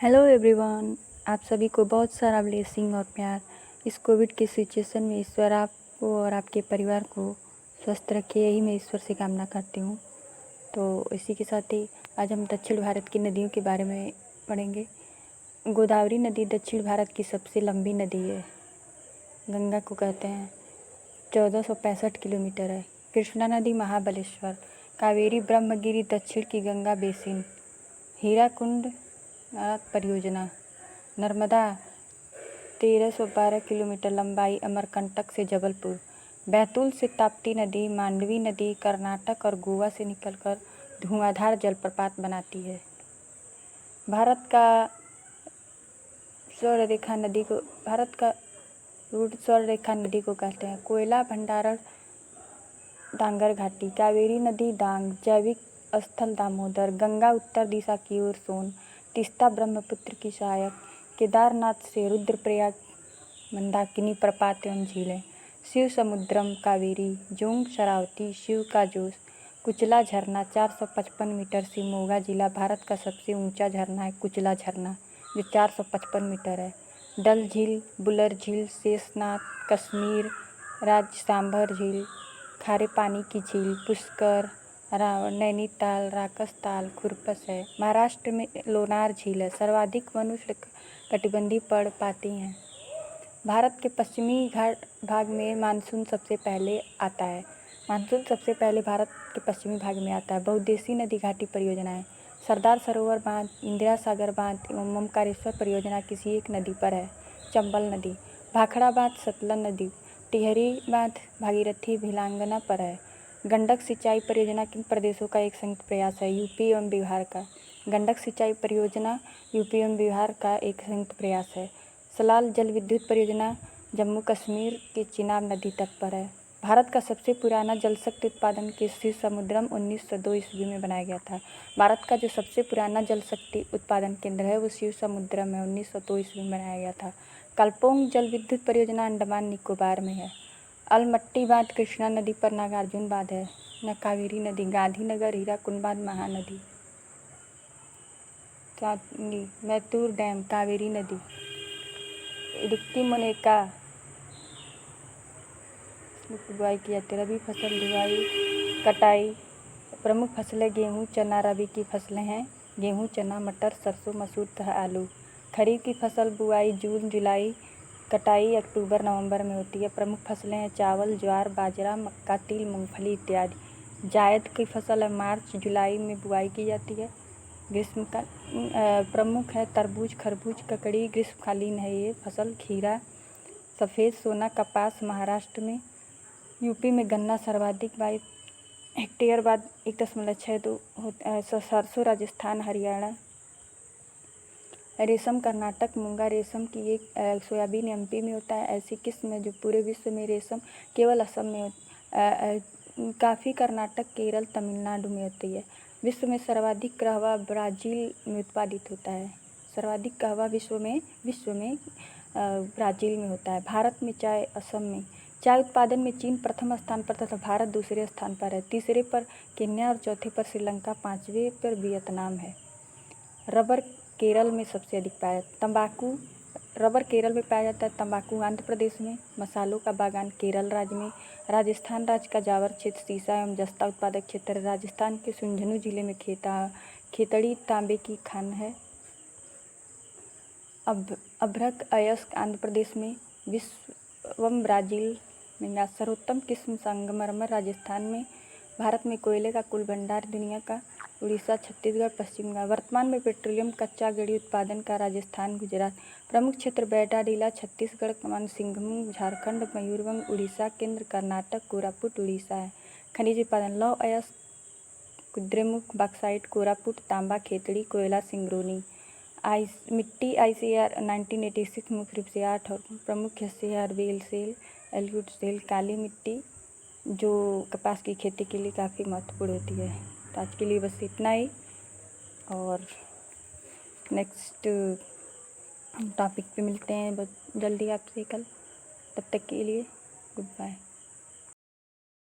Hello everyone. आप सभी को बहुत सारा ब्लेसिंग और प्यार। इस कोविड की सिचुएशन में ईश्वर आपको और आपके परिवार को स्वस्थ रखे, यही मैं ईश्वर से कामना करती हूँ। तो इसी के साथ ही आज हम दक्षिण भारत की नदियों के बारे में पढ़ेंगे। गोदावरी नदी दक्षिण भारत की सबसे लंबी नदी है। गंगा को कहते हैं। 1465 किलोमीटर है। कृष्णा नदी महाबलेश्वर। कावेरी ब्रह्मगिरी दक्षिण की गंगा बेसिन। हीराकुंड परियोजना। नर्मदा 1312 किलोमीटर लंबाई अमरकंटक से जबलपुर। बैतूल से ताप्ती नदी, मांडवी नदी कर्नाटक और गोवा से निकलकर धुआंधार जलप्रपात बनाती है। भारत का स्वर्णरेखा नदी को कहते हैं। कोयला भंडारण डांगर घाटी। कावेरी नदी डांग। जैविक स्थल दामोदर। गंगा उत्तर दिशा की ओर सोन। तीस्ता ब्रह्मपुत्र की सहायक। केदारनाथ से रुद्रप्रयाग मंदाकिनी प्रपात एवं झीलें। शिव समुद्रम कावेरी। जोंग शरावती। शिव का जोश। कुचला झरना 455 मीटर से मोगा जिला। भारत का सबसे ऊंचा झरना है कुचला झरना जो 455 मीटर है। डल झील, बुलर झील, शेषनाग कश्मीर राज्य, सांभर झील, खारे पानी की झील, पुष्कर, नैनीताल, राकसताल, खुरपस है। महाराष्ट्र में लोनार झील है। सर्वाधिक मनुष्य कटिबंधीय पर्णपाती हैं। भारत के पश्चिमी घाट भाग में मानसून सबसे पहले आता है। भारत के पश्चिमी भाग में आता है। बहुउद्देशीय नदी घाटी परियोजनाएं। सरदार सरोवर बांध, इंदिरा सागर बांध एवं ओमकारेश्वर परियोजना किसी एक नदी पर है। चंबल नदी। भाखड़ा बांध सतलज नदी। टिहरी बांध भागीरथी भिलांगना पर है। गंडक सिंचाई परियोजना किन प्रदेशों का एक संयुक्त प्रयास है? यूपी एवं बिहार का। गंडक सिंचाई परियोजना यूपी एवं बिहार का एक संयुक्त प्रयास है। सलाल जल विद्युत परियोजना जम्मू कश्मीर के चिनाब नदी तट पर है। भारत का सबसे पुराना जल शक्ति उत्पादन केंद्र शिव समुद्रम 1902 ईस्वी में बनाया गया था। भारत का जो सबसे पुराना जल शक्ति उत्पादन केंद्र है वो शिव समुद्रम में 1902 ईस्वी में बनाया गया था। कल्पोंग जल विद्युत परियोजना अंडमान निकोबार में है। अलमट्टी बांध कृष्णा नदी पर। नागार्जुन बांध है। कावेरी नदी। गांधीनगर हीराकुंड बांध महानदी। मैतूर डैम कावेरी नदी। इडुक्की मोनेका बुआई की जाती है। रबी फसल बुआई कटाई। प्रमुख फसलें गेहूँ चना रबी की फसलें हैं। गेहूँ चना मटर सरसों मसूर तथा आलू। खरीफ की फसल बुआई जून जुलाई, कटाई अक्टूबर नवंबर में होती है। प्रमुख फसलें हैं चावल ज्वार बाजरा मक्का तिल मूंगफली इत्यादि। जायद की फसल है मार्च जुलाई में बुआई की जाती है। प्रमुख है तरबूज खरबूज ककड़ी। ग्रीष्मकालीन है ये फसल। खीरा सफ़ेद सोना कपास महाराष्ट्र में। यूपी में गन्ना सर्वाधिक 22 हेक्टेयर बाद 1.62 सरसों राजस्थान हरियाणा। रेशम कर्नाटक मूंगा रेशम की एक सोयाबीन एमपी में होता है। ऐसी किस्म है जो पूरे विश्व में रेशम केवल असम में काफ़ी कर्नाटक केरल तमिलनाडु में होती है। विश्व में सर्वाधिक कहवा ब्राज़ील में उत्पादित होता है। सर्वाधिक कहवा विश्व में ब्राज़ील में होता है। भारत में चाय असम में। चाय उत्पादन में चीन प्रथम स्थान पर तथा भारत दूसरे स्थान पर है। तीसरे पर केन्या और चौथे पर श्रीलंका, पाँचवें पर वियतनाम है। रबर केरल में सबसे अधिक पाया तंबाकू। रबर केरल में पाया जाता है। तंबाकू आंध्र प्रदेश में। मसालों का बागान केरल राज्य में। राजस्थान राज्य का जावर क्षेत्र सीसा एवं जस्ता उत्पादक क्षेत्र है। राजस्थान के झुंझुनू जिले में खेतड़ी तांबे की खान है। अभ्रक अयस्क आंध्र प्रदेश में। विश्वम ब्राज़ील में। सर्वोत्तम किस्म संगमरमर राजस्थान में। भारत में कोयले का कुल भंडार दुनिया का उड़ीसा छत्तीसगढ़ पश्चिम बंगाल। वर्तमान में पेट्रोलियम कच्चा गड़ी उत्पादन का राजस्थान गुजरात। प्रमुख क्षेत्र बैटाडीला छत्तीसगढ़ मानसिंघम झारखंड मयूरभंज उड़ीसा केंद्र कर्नाटक कोरापुट उड़ीसा है। खनिज उत्पादन लौह अयस्क कुद्रेमुख बॉक्साइट कोरापुट तांबा खेतड़ी कोयला सिंगरौली। मिट्टी ICAR 1986 मुख्य रूप से 8 और प्रमुख हिस्से हैं अरवेल सेल एल्यूट सेल काली मिट्टी जो कपास की खेती के लिए काफ़ी महत्वपूर्ण होती है। तो आज के लिए बस इतना ही और नेक्स्ट टॉपिक पे मिलते हैं बस जल्दी आपसे कल। तब तक के लिए गुड बाय।